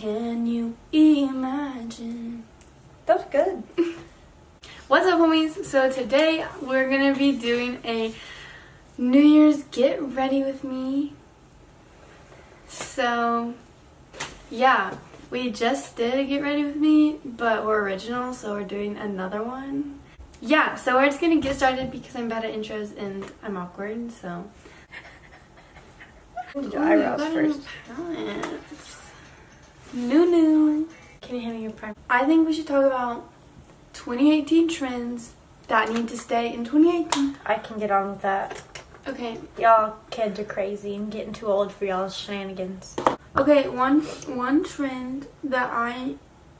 Can you imagine? That was good. What's up, homies? So today we're gonna be doing a New Year's get ready with me. So yeah, we just did a get ready with me, but we're original, so we're doing another one. Yeah, so we're just gonna get started because I'm bad at intros and I'm awkward, so. Do your eyebrows first. New. Can you hand me your primer? I think we should talk about 2018 trends that need to stay in 2018. I can get on with that. Okay. Y'all kids are crazy. I'm getting too old for y'all's shenanigans. Okay, one trend that I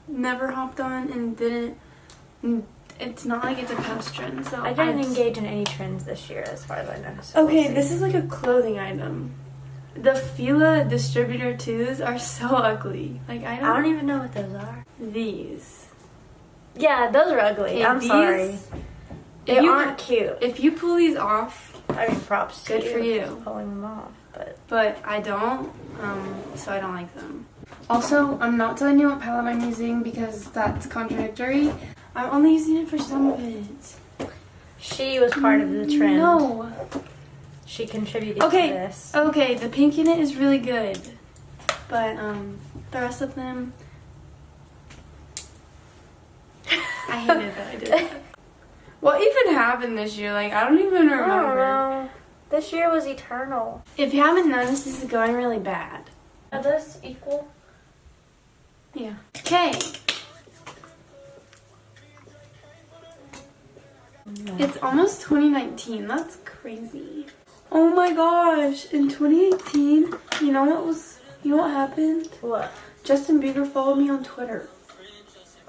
never hopped on and didn't. It's not like it's a past trend, so I didn't engage in any trends this year, as far as I know. So okay, we'll this is like a clothing item. The Fila Distributor 2s are so ugly. Like I don't even know what those are. These. Yeah, those are ugly. Okay, I'm sorry. They aren't cute. If you pull these off, I mean, props to good for you. Pulling them off, but I don't, so I don't like them. Also, I'm not telling you what palette I'm using because that's contradictory. I'm only using it for some of it. She was part of the trend. No. She contributed to this. Okay, the pink in it is really good. But, the rest of them, I hated that I did that. What even happened this year? Like, I don't even remember. I don't know. This year was eternal. If you haven't noticed, this is going really bad. Are those equal? Yeah. Okay. No. It's almost 2019. That's crazy. Oh my gosh. In 2018, you know what happened? What? Justin Bieber followed me on Twitter.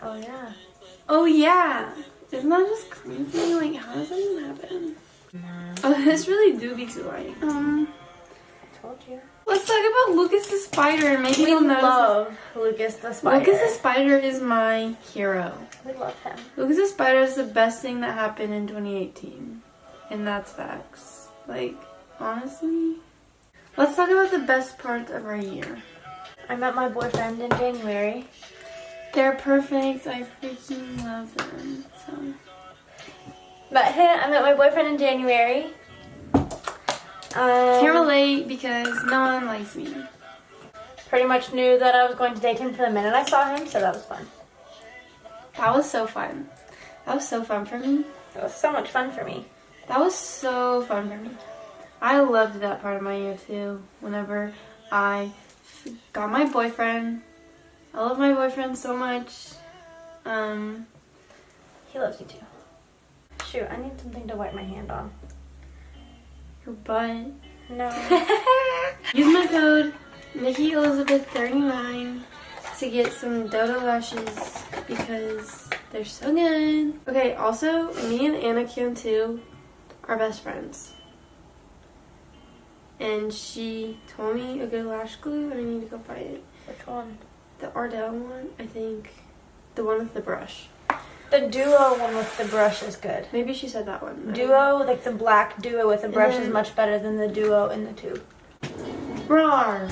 Oh, yeah. Oh yeah. Isn't that just crazy? Like, how does that even happen? Oh, this really do be too light. I told you. Let's talk about Lucas the Spider. Maybe We you'll notice. love Lucas the Spider. Lucas the Spider is my hero. We love him. Lucas the Spider is the best thing that happened in 2018. And that's facts. Like, honestly. Let's talk about the best parts of our year. I met my boyfriend in January. They're perfect. I freaking love them. So. I met my boyfriend in January. Can't relate because no one likes me. Pretty much knew that I was going to date him from the minute I saw him, so that was fun. That was so fun. That was so fun for me. It was so much fun for me. That was so fun for me. I loved that part of my year too. Whenever I got my boyfriend. I love my boyfriend so much. He loves you too. Shoot, I need something to wipe my hand on. Your butt. No. Use my code Nikki Elizabeth 39 to get some Dodo lashes because they're so good. Okay, also me and Anna Kim too are best friends. And she told me a good lash glue and I need to go buy it. Which one? The Ardell one, I think. The one with the brush. The duo one with the brush is good. Maybe she said that one. Duo, like the black duo with the brush then- is much better than the duo in the tube. Rawr.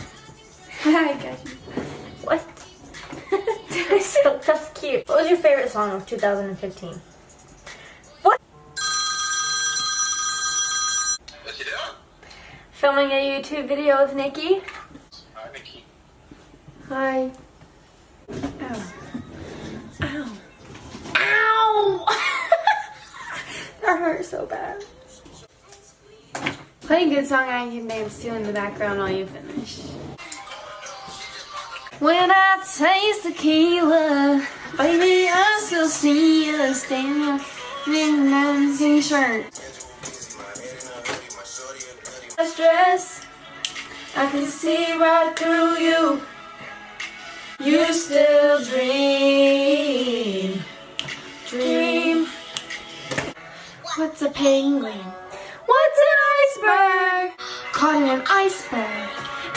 I got you. What? That's cute. What was your favorite song of 2015? What? What you doing? Filming a YouTube video with Nikki. Hi, Nikki. Hi. Ow. Ow. Ow! That hurt so bad. Play a good song I can dance to in the background while you finish. When I taste tequila, baby, I still see you standing in that t-shirt. Stress, I can see right through you. You still dream. What's a penguin? What's an iceberg? Caught in an iceberg.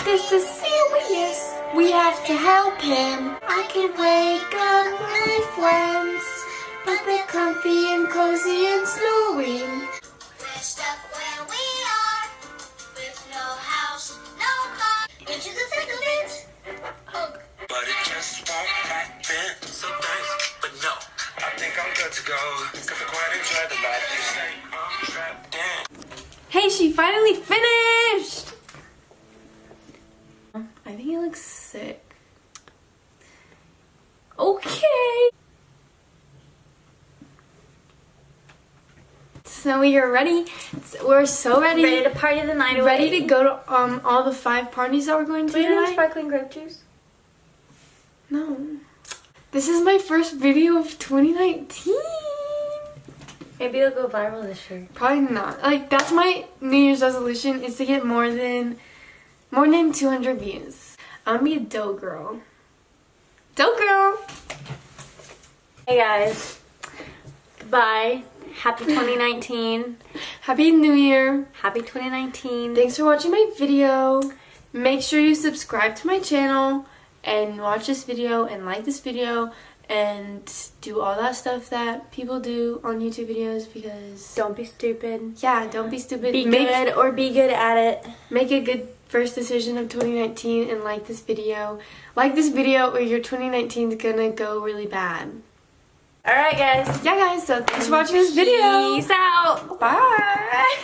This is serious. We have to help him. I can wake up my friends, but they're comfy and cozy and snoring. We're stuck where we are, with no house, no car. Into the thick of it. But it just she finally finished! I think he looks sick. Okay. So we are ready. We're so ready. Ready to party the night away. Ready to go to all the 5 parties that we're going to Do you drink tonight? sparkling grape juice? No. This is my first video of 2019. Maybe it'll go viral this year. Probably not. Like, that's my New Year's resolution, is to get more than 200 views. I'm gonna be a dough girl. Dough girl! Hey guys. Goodbye. Happy 2019. Happy New Year. Happy 2019. Thanks for watching my video. Make sure you subscribe to my channel and watch this video and like this video and do all that stuff that people do on YouTube videos, because Don't be stupid. yeah, don't be stupid. Be good or be good at it. Make a good first decision of 2019 and like this video. Like this video or your 2019 is gonna go really bad. Alright guys. Yeah guys, so thanks for watching this video. Peace out. Bye!